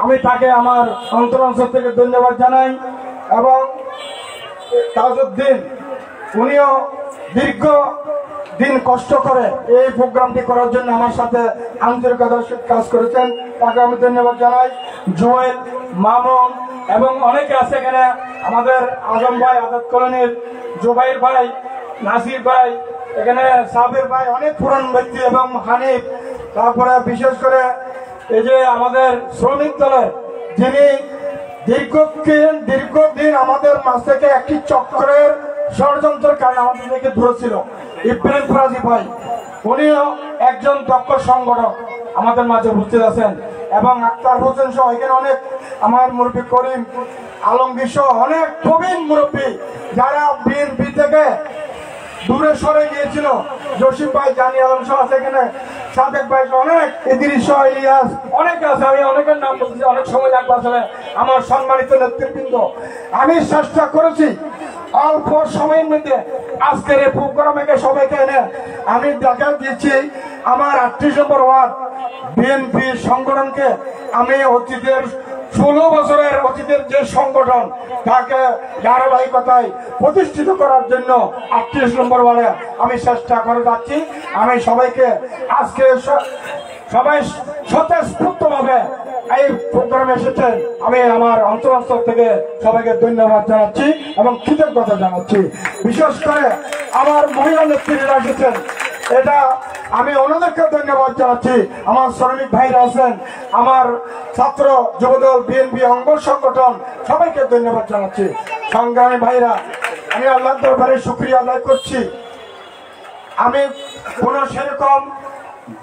আমি তাকে আমার অন্তরাঞ্চল থেকে ধন্যবাদ জানাই। এবং তাজউদ্দিন উনিও দীর্ঘ দিন কষ্ট করে এই প্রোগ্রামটি করার জন্য আমার সাথে আন্তরিকতার সাথে কাজ করেছেন, তাকে আমি ধন্যবাদ জানাই। জুয়েল, মামুন এবং অনেকে আছে এখানে, আমাদের আজম ভাই, আজাদ কলোনির জুবাইর ভাই, নাসির ভাই, এখানে সাবির ভাই, অনেক পুরান ব্যক্তি এবং হানিফ, তারপরে বিশেষ করে এই যে আমাদের শ্রমিক দলের যিনি দীর্ঘদিন আমাদের মাঝ থেকে একটি চক্রের ষড়যন্ত্রের কারণে আমাদেরকে দূরে ছিল, ইব্রাহিম ফরাজি ভাই, উনিও একজন দক্ষ সংগঠক আমাদের মাঝে উপস্থিত আছেন। এবং আক্তার হোসেন সহ এখানে অনেক আমার মুরব্বী করিম আলমগীর সহ অনেক প্রবীণ মুরব্বী যারা বিএনপি থেকে দূরে সরে গিয়েছিল, জসিম ভাই, জানি আলম সহ আছে এখানে, সাদেক ভাই, অনেক ইদ্রিস সহ, ইলিয়াস, অনেকে আছে। আমি অনেকের নাম বলছি, অনেক সময় লাগবে আসলে। আমার সম্মানিত নেতৃবৃন্দ, আমি চেষ্টা করেছি অল্প সময়ের মধ্যে আজকের এই প্রোগ্রামে সবাইকে এনে আমি দেখা দিচ্ছি আমার 38 নম্বর ওয়ার্ড বিএনপি সংগঠনকে আমি অতীতের 16 বছরের অতীতের যে সংগঠন তাকে ধারাবাহিকতায় প্রতিষ্ঠিত করার জন্য 38 নম্বর ওয়ার্ডে আমি চেষ্টা করে যাচ্ছি। আমি সবাইকে আজকে সবাই স্বতঃস্ফূর্তভাবে এই প্রোগ্রামে এসেছেন, আমি আমার অন্তরাঞ্চল থেকে সবাইকে ধন্যবাদ জানাচ্ছি এবং কৃতজ্ঞতা জানাচ্ছি। বিশেষ করে আমার মহিলা নেত্রীরা এসেছেন, এটা আমি ওনাদেরকে ধন্যবাদ জানাচ্ছি। আমার শ্রমিক ভাইরা আছেন, আমার ছাত্র যুবদল, বিএনপি অঙ্গ সংগঠন, সবাইকে ধন্যবাদ জানাচ্ছি। সংগ্রামী ভাইরা, আমি আল্লাহর দরবারে শুকরিয়া আদায় করছি। আমি কোনো সেরকম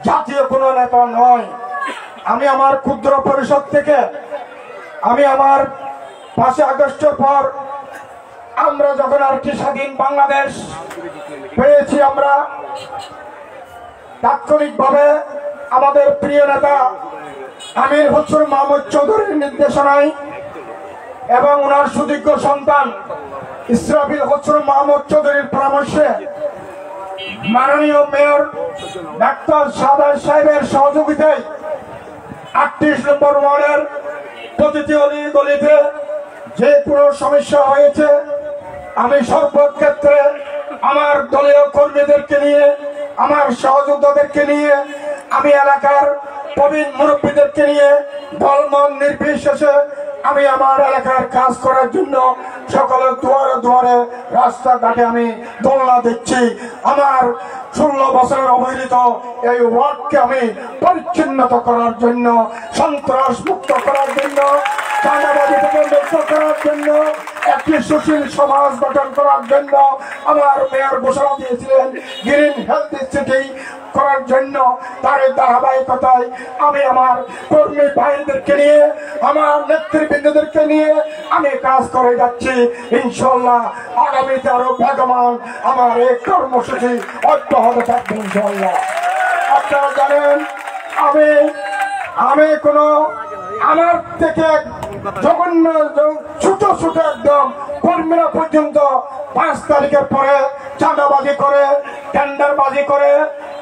জাতীয় কোনো নেতা নয়, আমি আমার ক্ষুদ্র পরিষদ থেকে, আমি আমার 5 আগস্টের পর আমরা যখন আরেকটি স্বাধীন বাংলাদেশ পেয়েছি, আমরা তাৎক্ষণিকভাবে আমাদের প্রিয় নেতা আমির হোসেন মাহমুদ চৌধুরীর নির্দেশনায় এবং ওনার সুযোগ্য সন্তান ইসরাফিল হোসেন মাহমুদ চৌধুরীর পরামর্শে মাননীয় মেয়র ডাক্তার সাদাত সাহেবের সহযোগিতায় 38 নম্বর ওয়ার্ডের প্রতিটি অলি গলিতে যে কোনো সমস্যা হয়েছে, আমি সর্বক্ষেত্রে আমার দলীয় কর্মীদেরকে নিয়ে, আমার সহযোদ্ধাদেরকে নিয়ে, আমি এলাকার প্রবীণ মুরব্বীদেরকে নিয়ে দলমত নির্বিশেষে আমি আমার এলাকার কাজ করার জন্য সকলের দুয়ারে দুয়ারে রাস্তাঘাটে আমি দোলনা দিচ্ছি। আমার 16 বছরের অবহেলিত এই ওয়ার্ডকে আমি পরিচ্ছন্নতা করার জন্য, সন্ত্রাস মুক্ত করার জন্য, চাঁদাবাজি থেকে মুক্ত করার জন্য, একটি সুশীল সমাজ গঠন করার জন্য আমার মেয়র ঘোষণা দিয়েছিলেন গ্রিন হেলথ সিটি করার জন্য। তার ধারাবাহিকতায় আমি আমার কর্মী ভাইদেরকে নিয়ে, আমার নেতৃবৃন্দদেরকে নিয়ে আমি কাজ করে যাচ্ছি। ইনশাল্লাহ আগামীতে আরো বেগমান আমার এই কর্মসূচি অব্যাহত থাকবে ইনশাল্লাহ। আপনারা জানেন আমি কোনো আমার থেকে জঘন্য ছোট ছোট একদম কর্মীরা পর্যন্ত 5 তারিখের পরে চাঁদাবাজি করে, টেন্ডারবাজি করে,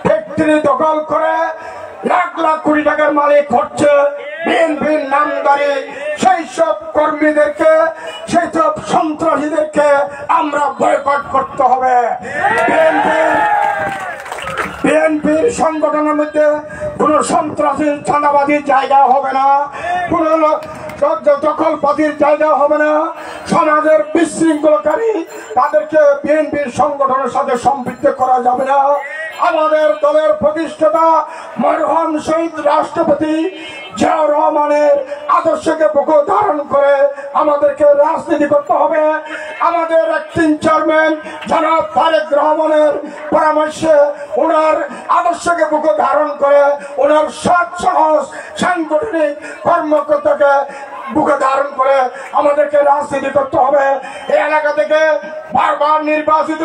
ফ্যাক্টরি দখল করে লাখ লাখ কোটি টাকার মালিক হচ্ছে বিএনপির নামদারি সেই সব কর্মীদেরকে, সেই সব সন্ত্রাসীদেরকে আমরা বয়কট করতে হবে। বিএনপির সংগঠনের মধ্যে কোন সন্ত্রাসী চাঁদাবাজির জায়গা হবে না, কোন দখলবাজির জায়গা হবে না। সমাজের বিশৃঙ্খলকারী তাদেরকে বিএনপির সংগঠনের সাথে সম্পৃক্ত করা যাবে না। আমাদের দলের প্রতিষ্ঠাতা মরহুম শহীদ রাষ্ট্রপতি জিয়াউর রহমানের আদর্শকে বুকে ধারণ করে আমাদেরকে রাজনীতি করতে হবে। আমাদের অ্যাক্টিং চেয়ারম্যান জনাব তারেক রহমানের পরামর্শে ওনার আদর্শকে বুকে ধারণ করে ওনার সৎ সাহস সাংগঠনিক কর্মকর্তাকে বুকে ধারণ করে আমাদেরকে রাজনীতি করতে হবে। এই এলাকা থেকে বারবার নির্বাচিত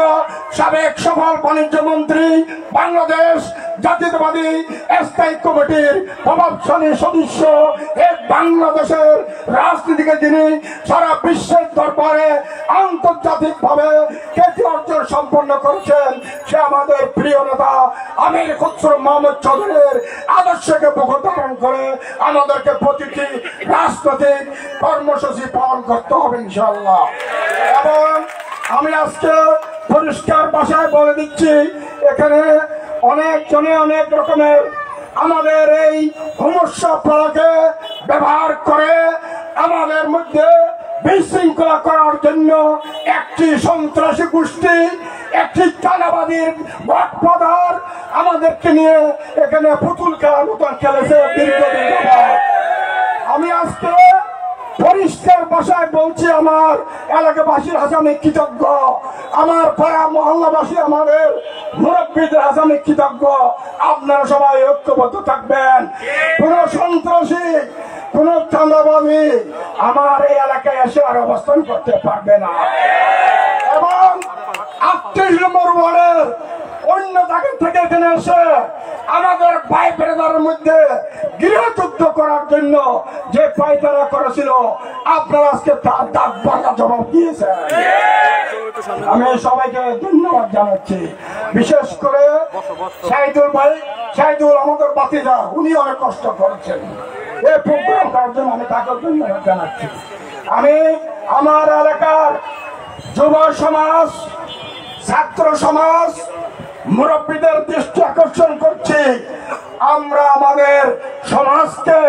সাবেক সফল বাণিজ্য মন্ত্রী, বাংলাদেশ জাতীয়তাবাদী স্থায়ী কমিটির প্রভাবশালী সদস্য বাংলাদেশের রাজনীতিকে যিনি সারা বিশ্বের দরবারে আন্তর্জাতিক ভাবে খ্যাতি অর্জন সম্পন্ন করেছেন, সে আমাদের প্রিয় নেতা আমির খসরু মাহমুদ চৌধুরীর আদর্শকে বুক ধারণ করে আমাদেরকে প্রতিটি রাজনৈতিক কর্মসূচি পালন করতে হবে ইনশাআল্লাহ। এবং আমি আজকে পরিষ্কার ভাষায় বলে দিচ্ছি, এখানে অনেকজনে অনেক রকমের আমাদের এই সমস্যাকে ব্যবহার করে আমাদের মধ্যে বিশৃঙ্খলা করার জন্য একটি সন্ত্রাসী গোষ্ঠী, একটি চাঁদাবাদীর গডফাদার আমাদেরকে নিয়ে এখানে পুতুল খেলার মতন খেলেছে দীর্ঘদিন যাবৎ। আমি আজকে পরিষ্কার ভাষায় বলছি, আমার এলাকাবাসীর কাছে আমি কৃতজ্ঞ, আমার পাড়া মহল্লাবাসী আমাদের মুরব্বীদের কাছে আমি কৃতজ্ঞ। আপনারা সবাই ঐক্যবদ্ধ থাকবেন। কোন সন্ত্রাসী, কোন চাঁদাবাদী আমার এই এলাকায় এসে আর অবস্থান করতে পারবে না। এবং 38 নম্বর ওয়ার্ডের অন্য জায়গা থেকে এখানে এসে আমাদের ভাই ব্রাদারের মধ্যে গৃহযুদ্ধ করার জন্য যে পায়তারা করেছিল, আপনারা আজকে তার দাগ বাঁকা জবাব দিয়েছেন। আমি সবাইকে ধন্যবাদ জানাচ্ছি। বিশেষ করে শাহিদুল ভাই, শাহিদুল আমাদের বাতিজা, উনি অনেক কষ্ট করেছেন এই প্রোগ্রাম করার জন্য, আমি তাকে ধন্যবাদ জানাচ্ছি। আমি আমার এলাকার যুব সমাজ, ছাত্র সমাজ, মুরব্বীদের দৃষ্টি আকর্ষণ করছি, আমরা আমাদের সমাজকে,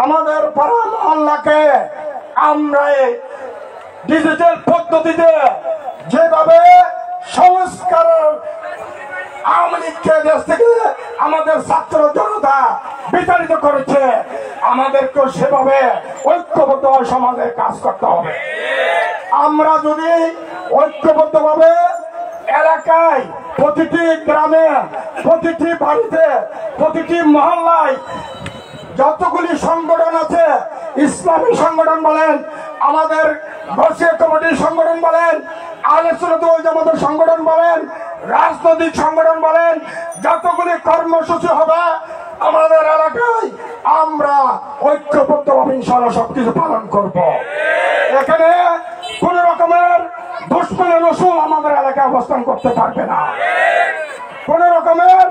আমাদের পাড়া মহল্লাকে আমরা ডিজিটাল পদ্ধতিতে যেভাবে সংস্কারের আওয়ামী লীগকে দেশ থেকে আমাদের ছাত্র জনতা বিতাড়িত করেছে, আমাদেরকেও সেভাবে ঐক্যবদ্ধ সমাজের কাজ করতে হবে। আমরা যদি ঐক্যবদ্ধভাবে এলাকায়, প্রতিটি গ্রামে, প্রতিটি বাড়িতে, প্রতিটি মহল্লায় যতগুলি সংগঠন আছে, ইসলামী সংগঠন বলেন, আমাদের বর্ষীয় কমিটির সংগঠন বলেন, আহলে সুন্নাত ওয়াল জামাতের সংগঠন বলেন, রাজনৈতিক সংগঠন বলেন, যতগুলি কর্মসূচি হবে আমাদের এলাকায় আমরা ঐক্যবদ্ধভাবে ইনশাআল্লাহ সবকিছু পালন করব। এখানে কোন রকমের দুশ্মনের রসুল আমাদের এলাকায় অবস্থান করতে পারবে না। কোন রকমের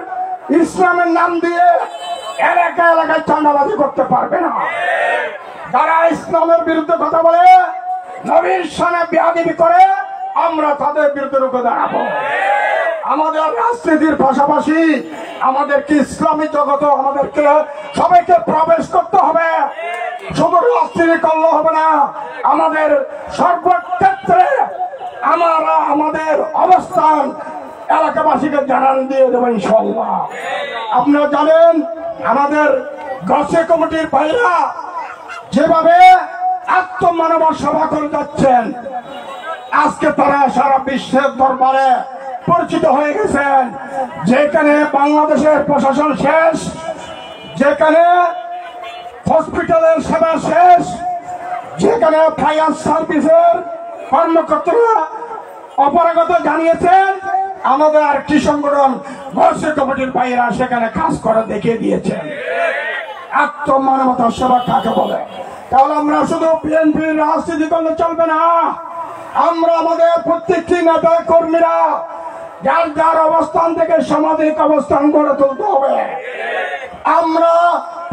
ইসলামের নাম দিয়ে এলাকায় এলাকায় চাঁদাবাজি করতে পারবে না। যারা ইসলামের বিরুদ্ধে কথা বলে, নবীর শানে বেয়াদবি করে, আমরা তাদের বিরুদ্ধে রুখে দাঁড়াবো। আমাদের রাজনীতির পাশাপাশি আমাদেরকে ইসলামী জগৎ, আমাদেরকে সবাইকে প্রবেশ করতে হবে। শুধু রাজনীতি করলে হবে না, আমাদের সর্বক্ষেত্রে আমরা আমাদের অবস্থান এলাকাবাসীকে জানান দিয়ে দেবো ইনশাআল্লাহ। আপনারা জানেন আমাদের গছে কমিটির ভাইরা যেভাবে আত্মমানবর সভা করে যাচ্ছেন, আজকে তারা সারা বিশ্বের দরবারে পরিচিত হয়ে গেছেন। যেখানে বাংলাদেশের প্রশাসন শেষ, যেখানে হসপিটালের সেবা শেষ, যেখানে ফায়ার সার্ভিসের কর্মকর্তারা অপারগত জানিয়েছেন, আমাদের আরেকটি সংগঠন গছে কমিটির ভাইয়েরা সেখানে কাজ করে দেখিয়ে দিয়েছেন। আত্মমানবতার সেবা কাকে বলে? তাহলে আমরা শুধু বিএনপির রাজনীতি করলে চলবে না, আমরা আমাদের প্রত্যেকটি নেতা কর্মীরা যার যার অবস্থান থেকে সামাজিক অবস্থান গড়ে তুলতে হবে। আমরা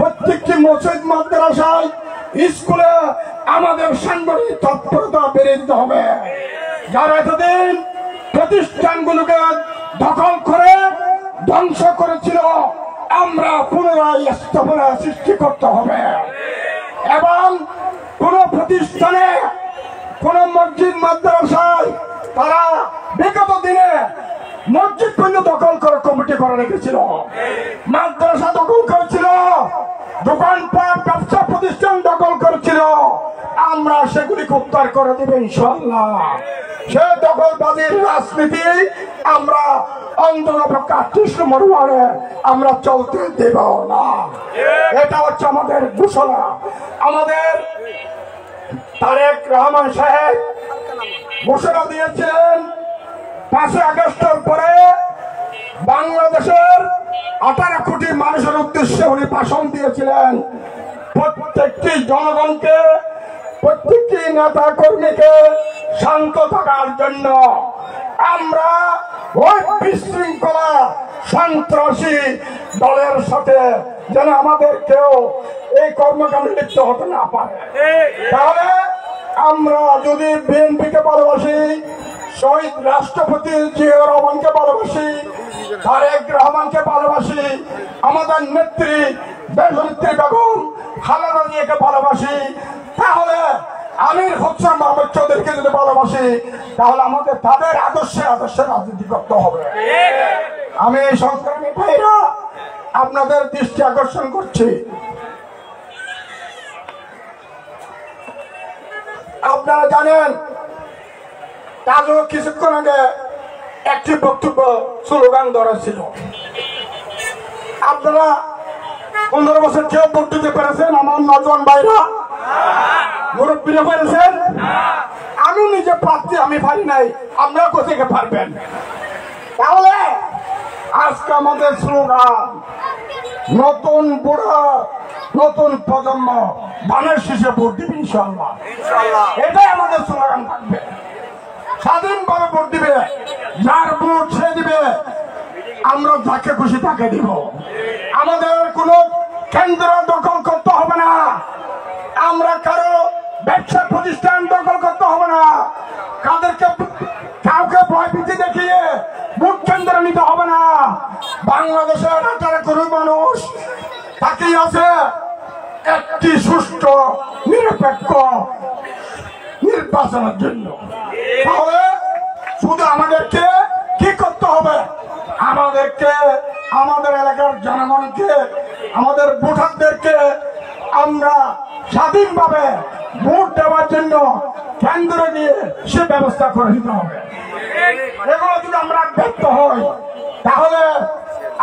প্রত্যেকটি মসজিদ, মাদ্রাসায়, স্কুলে আমাদের সাংগঠনিক তৎপরতা বেড়ে দিতে হবে। যারা এতদিন প্রতিষ্ঠানগুলোকে দখল করে ধ্বংস করেছিল, আমরা পুনরায় স্থাপনা সৃষ্টি করতে হবে। এবং কোন প্রতিষ্ঠানে, কোন মসজিদ মাদ্রাসায় তারা বিগত দিনে মসজিদ পর্যন্ত দখল করে কমিটি করে রেখেছিল, মাদ্রাসা দখল করেছিল, দোকানপাট ব্যবসা প্রতিষ্ঠান দখল করেছিল, আমরা সেগুলিকে উদ্ধার করে দেব ইনশাআল্লাহ। সে দখলবাদীর রাজনীতি আমরা অন্ততপক্ষে 38 নম্বর ওয়ার্ডে আমরা চলতে দেব না। এটা হচ্ছে আমাদের ঘোষণা। আমাদের তারেক রহমান সাহেব ঘোষণা দিয়েছেন 5 আগস্টের পরে বাংলাদেশের 18 কোটি মানুষের উদ্দেশ্যে উনি ভাষণ দিয়েছিলেন। প্রত্যেকটি জনগণকে, প্রত্যেকটি নেতা কর্মীকে শান্ত থাকার জন্য আমরা ওই বিশৃঙ্খলা সন্ত্রাসী দলের সাথে যেন আমাদের কেউ এই কর্মকাণ্ডে লিপ্ত হতে না পারে। তাহলে আমরা যদি বিএনপিকে ভালোবাসি, শহীদ রাষ্ট্রপতি জিয়াউর রহমানকে ভালোবাসি, তারেক রহমানকে ভালোবাসি, আমাদের নেত্রী দেশনেত্রী বেগম খালেদা জিয়াকে ভালোবাসি, তাহলে আমির হোসেন মোহাম্মদ চৌধুরীকে যদি ভালোবাসি, তাহলে আমাদের তাদের আদর্শে রাজনীতি করতে হবে। আমি এই সংগ্রামী ভাইরা আপনাদের দৃষ্টি আকর্ষণ করছি, আপনারা জানেন আজও কিছুক্ষণ আগে একটি বক্তব্য স্লোগান ধরা ছিল। আপনারা 15 বছর কেউ ভোট দিতে পেরেছেন? আমার নজওয়ান ভাইরা, মুরব্বীরা পেরেছেন? আমি নিজে প্রার্থী, আমি পারি নাই, আপনারা কোথেকে পারবেন? তাহলে আজকে আমাদের স্লোগান নতুন বুড়া নতুন প্রজন্ম ধানের শীষে ভোট দিবে ইনশাআল্লাহ। এটাই আমাদের স্লোগান থাকবে। স্বাধীনভাবে ভোট দিবে, যার ভোট সে দিবে, আমরা যাকে খুশি তাকে দিব। আমাদের কোনো কেন্দ্র দখল করতে হবে না, আমরা কারো ব্যবসা প্রতিষ্ঠান দখল করতে হবে না, কাউকে ভয়ভীতি দেখিয়ে ভোট কেন্দ্র নিতে হবে না। বাংলাদেশের 18 কোটি মানুষ তাকিয়ে আছে একটি সুষ্ঠু নিরপেক্ষ নির্বাচনের জন্য। তাহলে শুধু আমাদেরকে কি করতে হবে? আমাদেরকে, আমাদের এলাকার জনগণকে, আমাদের ভোটারদেরকে আমরা স্বাধীনভাবে ভোট দেওয়ার জন্য কেন্দ্র দিয়ে সে ব্যবস্থা করে দিতে হবে। এগুলো যদি আমরা ব্যর্থ হই, তাহলে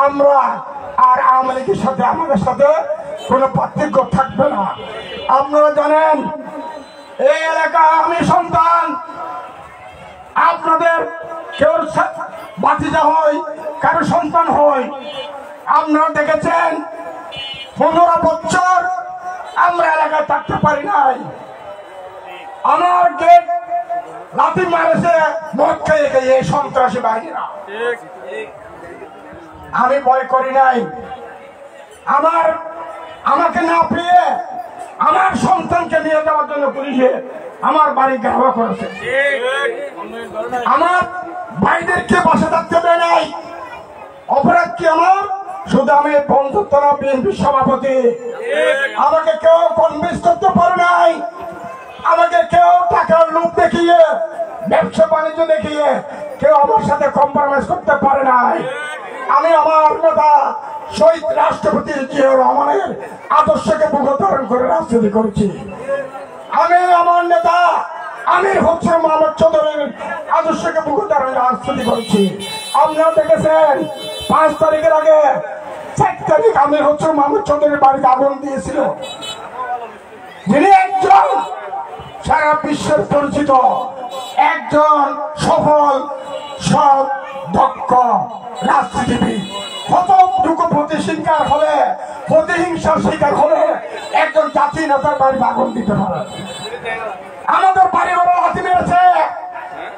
আমরা আর আওয়ামী লীগের সাথে আমাদের সাথে কোনো পার্থক্য থাকবে না। আপনারা জানেন এই এলাকা আমি সন্তান, আপনাদের কেউ ভাতিজা হয়, কারো সন্তান হয়। আপনারা দেখেছেন 15 বছর আমরা এলাকায় থাকতে পারি নাই। আমার গেট লাথি মারেছে মদ খেয়ে খেয়ে এই সন্ত্রাসী বাহিনীরা। আমি ভয় করি নাই। আমাকে না পেয়ে আমার সন্তানকে নিয়ে যাওয়ার জন্য পুলিশে আমার বাড়ি ঘেরাও করেছে। আমার ভাইদেরকে বাসা থাকতে দেয় নাই। অপরাধ কি আমার? শুধু আমি বন্ধুত্বরা বিএনপির সভাপতি, আমাকে কেউ কনভিন্স করতে পারে নাই। আমাকে কেউ টাকার লোভ দেখিয়ে, ব্যবসা বাণিজ্য দেখিয়ে কেউ আমার সাথে কম্প্রোমাইজ করতে পারে নাই। আমি আমার নেতা শহীদ রাষ্ট্রপতি জিয়াউর রহমানের আদর্শকে বুকে ধারণ করে রাজনীতি করেছি। আমি আমার নেতা আমির হোসেন মোহাম্মদ চৌধুরীর আদর্শকে বুকে ধারণ রাজনীতি করেছি। আপনারা দেখেছেন 5 তারিখের আগে 4 তারিখ আমির হোসেন মোহাম্মদ চৌধুরীর বাড়িতে আগুন দিয়েছিল, যিনি একজন সারা বিশ্বের পরিচিত একজন সফল সৎ দক্ষ রাজনীতিবিদ। কতটুকু প্রতিহিংসার হলে, প্রতিহিংসার শিকার হলে একজন জাতীয় নেতার বাড়িতে আগুন দিতে পারে। আমাদের বাড়ি ঘরে লাথি মেরেছে,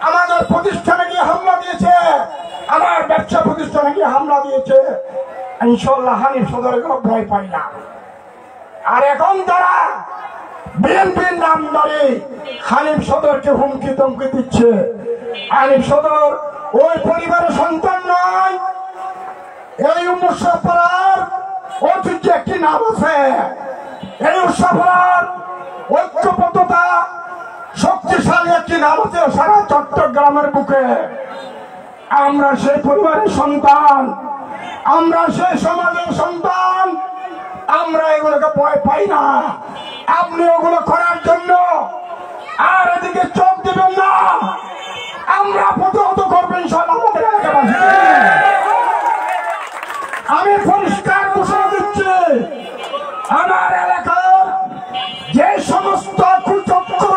আমাদের প্রতিষ্ঠানে গিয়ে হামলা দিয়েছে, আমার ব্যবসা প্রতিষ্ঠানে গিয়ে হামলা দিয়েছে। ইনশাআল্লাহ হানিফ সদরের কোনো ভয় পাই না। আর এখন তারা বিএনপির নাম ধরে হানিফ সদরকে হুমকি ধমকি দিচ্ছে। হানিফ সদর ওই পরিবারের সন্তান নয়। এই উৎসবপাড়ার ঐতিহ্য একটি নাম আছে। এই উৎসবপাড়ার ঐক্যবদ্ধতা শক্তিশালী একটি নাম আছে সারা চট্টগ্রামের বুকে। আমরা সেই পরিবারের সন্তান, আমরা সেই সমাজের সন্তান। আমরা এগুলোকে ভয় পাই না। আপনি ওগুলো করার জন্য আর এদিকে চোখ দিবেন না। আমরা প্রতিহত করবো ইনশাআল্লাহ আমাদের এলাকাবাসী। আমি পরিষ্কার ঘোষণা দিচ্ছি, আমার এলাকার যে সমস্ত কুচক্র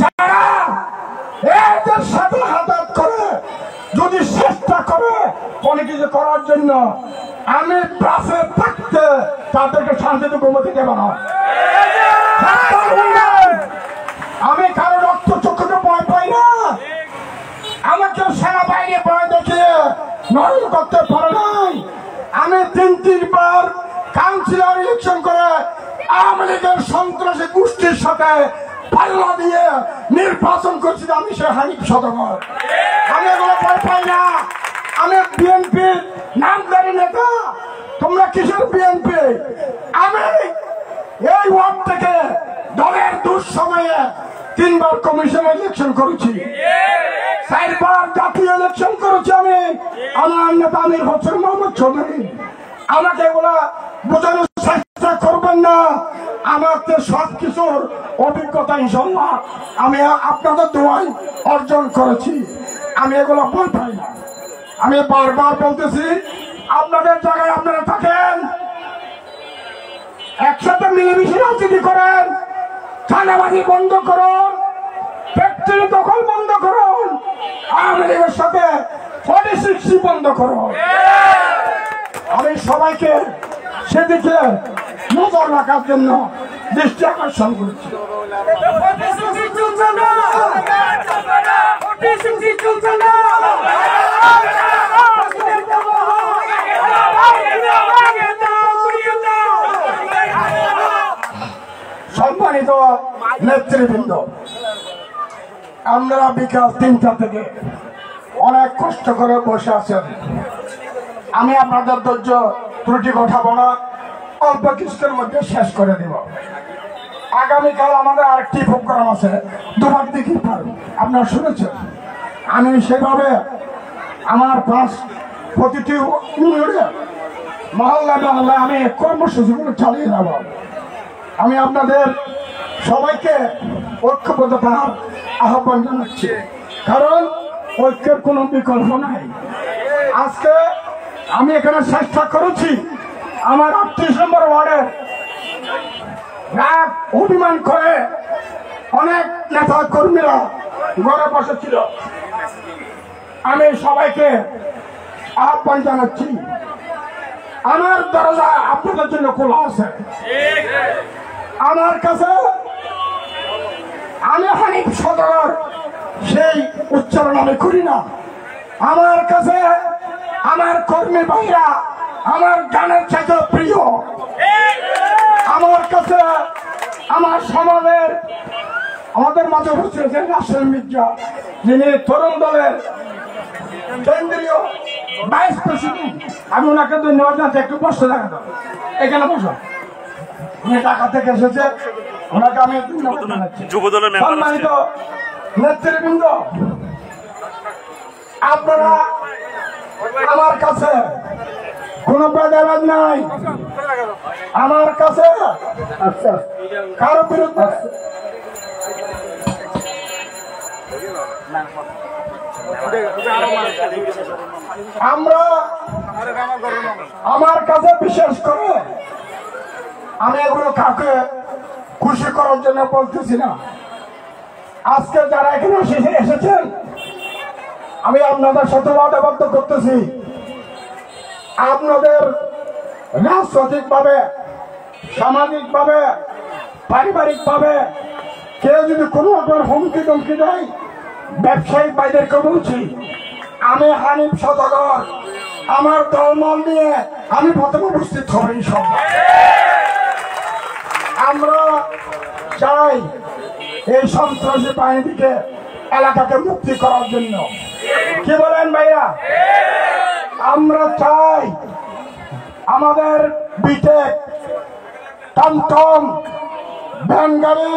যারা এদের সাথে হাতাত করে যদি চেষ্টা করে কোনো কিছু করার জন্য, আমি পাশে থাকতে তাদেরকে শান্তিতে ঘুমোতে দেব না। আমি কারো রক্ত চক্ষুকে ভয় পাই না। আমাকে সেনাবাহিনী ভয় দেখিয়ে নরম করতে পারে নাই। আমি 3-3 বার কাউন্সিলর ইলেকশন করে আওয়ামী লীগের সন্ত্রাসী গোষ্ঠীর সাথে পাল্লা দিয়ে নির্বাচন করছি। আমি সে হানিফ সওদাগর। আমি এগুলো ভয় পাই না। আমি বিএনপির নামধারী নেতা। তোমরা কিসের বিএনপি? আমি এই ওয়ার্ড থেকে দলের দুঃসময়ে 3 বার কমিশন ইলেকশন করেছি, 4 বার জাতীয় ইলেকশন করেছি। আমি আমার নেতা আমির হোসেন মোহাম্মদ চৌধুরী। আমাকে এগুলা বোঝানোর চেষ্টা করবেন না। আমাদের সবকিছুর অভিজ্ঞতা ইনশাল্লাহ আমি আপনাদের দোয়ায় অর্জন করেছি। আমি এগুলো ভয় পাই না। আমি বারবার বলতেছি, আপনাদের জায়গায় আপনারা থাকেন, একসাথে মিলেমিশে রাজনীতি করেন, চাঁদাবাজি বন্ধ করুন, ফ্যাক্টরি দখল বন্ধ করুন, আওয়ামী লীগের সাথে 46 বন্ধ করুন। আমি সবাইকে সেদিকে নজর রাখার জন্য দৃষ্টি আকর্ষণ করছি। সম্মানিত নেতৃবৃন্দ, আমরা বিকাল 3টা থেকে অনেক কষ্ট করে বসে আছেন। আমি আপনাদের ধৈর্য ত্রুটি ঘটাবো না, অল্প কিছুর মধ্যে শেষ করে দেব। আগামীকাল আমাদের আরেকটি প্রোগ্রাম আছে, দুবার দেখি পারব, আপনারা শুনেছেন। আমি সেভাবে আমার প্রতিটি ইউনিয়নে মহল্লা মহল্লা আমি কর্মসূচিগুলো চালিয়ে যাব। আমি আপনাদের সবাইকে ঐক্যবদ্ধতার আহ্বান জানাচ্ছি, কারণ ঐক্যের কোনো বিকল্প নাই। আজকে আমি এখানে চেষ্টা করেছি আমার 38 নম্বর ওয়ার্ডের রাগ অভিমান করে অনেক নেতা কর্মীরা ঘরে বসেছিল। আমি সবাইকে আহ্বান জানাচ্ছি, আমার দরজা আপনাদের জন্য খোলা আছে। আমার কাছে আমি হানিফ সওদাগর সেই উচ্চারণ আমি করি না। আমার কাছে আমার কর্মী ভাইরা আমার গানের চাইতে প্রিয়। আমার কাছে আমার সমাজের আমাদের মাঝে বসেছেন রাসেল মির্জা, যিনি তরুণ দলের কেন্দ্রীয় ভাইস প্রেসিডেন্ট। আমি ওনাকে ধন্যবাদ জানাচ্ছি। একটু বসতে দেখা দাও, এখানে বসো। উনি ঢাকা থেকে এসেছে, ওনাকে আমি ধন্যবাদ জানাচ্ছি। সম্মানিত নেতৃবৃন্দ, আপনারা আমার কাছে কোনো ভেদাভেদ নাই। আমার কাছে কারো বিরুদ্ধে আমরা আমার কাছে বিশেষ করে আমি এগুলো কাউকে খুশি করার জন্য বলতেছি না। আজকে যারা এখানে এসেছেন, আমি আপনাদের সাথে ওয়াদাবদ্ধ করতেছি, আপনাদের রাজনৈতিক ভাবে, সামাজিক ভাবে, পারিবারিক ভাবে কেউ যদি কোনো রকমের হুমকি টমকি দেয়, ব্যবসায়িক ভাইদেরকে বলছি, আমি হানিফ সওদাগর আমার দলমল নিয়ে আমি প্রথমে উপস্থিত হব ইনশাআল্লাহ। আমরা চাই এই সন্ত্রাসী বাহিনীকে এলাকাকে মুক্তি করার জন্য। কি বলেন ভাইয়া? আমরা চাই আমাদের বিটেক, টমটম, ভ্যান গাড়ি,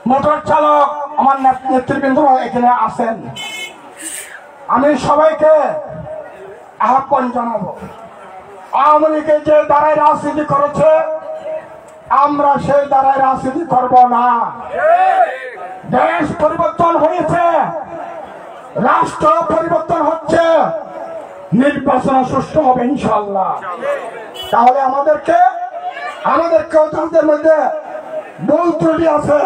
মোটর চালক আমার নেতৃবৃন্দরা এখানে আছেন। আমি সবাইকে আহ্বান জানাবো, আওয়ামী লীগের যে দ্বারাই রাজনীতি করেছে আমরা সেই দ্বারাই রাজনীতি করব না। দেশ পরিবর্তন হয়েছে, রাষ্ট্র পরিবর্তন হচ্ছে, নির্বাচন সুষ্ঠু হবে ইনশাআল্লাহ। তাহলে আমাদেরকে তাদের মধ্যে ভুল ত্রুটি আছে,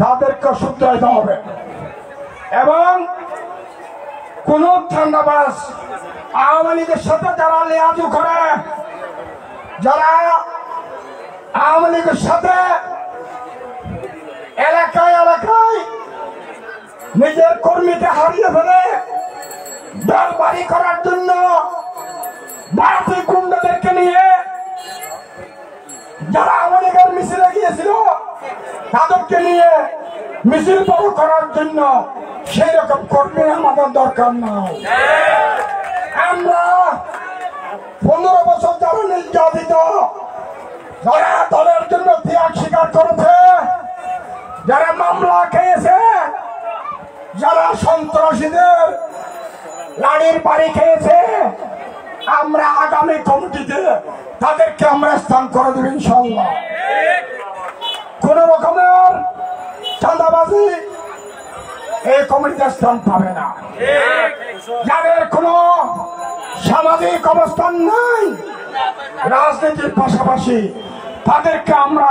তাদেরকে শুধরাইতে হবে। এবং কোন ঠান্ডাবাজ আওয়ামী লীগের সাথে যারা লেয়াজু করে যারা আওয়ামী লীগের সাথে এলাকায় এলাকায় নিজের কর্মীকে হারিয়ে ফেলে দল বাড়ি করার জন্য ভারতীয় গুন্ডাদেরকে নিয়ে যারা আওয়ামী লীগের মিছিলে গিয়েছিল তাদেরকে নিয়ে মিছিল বড় করার জন্য সেই রকম কর্মী আমাদের দরকার নাই। আমরা 15 বছর যারা নির্যাতিত, যারা দলের জন্য ত্যাগ স্বীকার করেছে, যারা মামলা খেয়েছে, যারা সন্ত্রাসীদের লাড়ির বাড়ি খেয়েছে, আমরা আগামী কমিটিতে তাদেরকে আমরা স্থান করে দেব ইনশাআল্লাহ। কোন রকমের চাঁদাবাজি এই কমিটিতে স্থান পাবে না। যাদের কোন সামাজিক অবস্থান নাই রাজনীতির পাশাপাশি তাদেরকে আমরা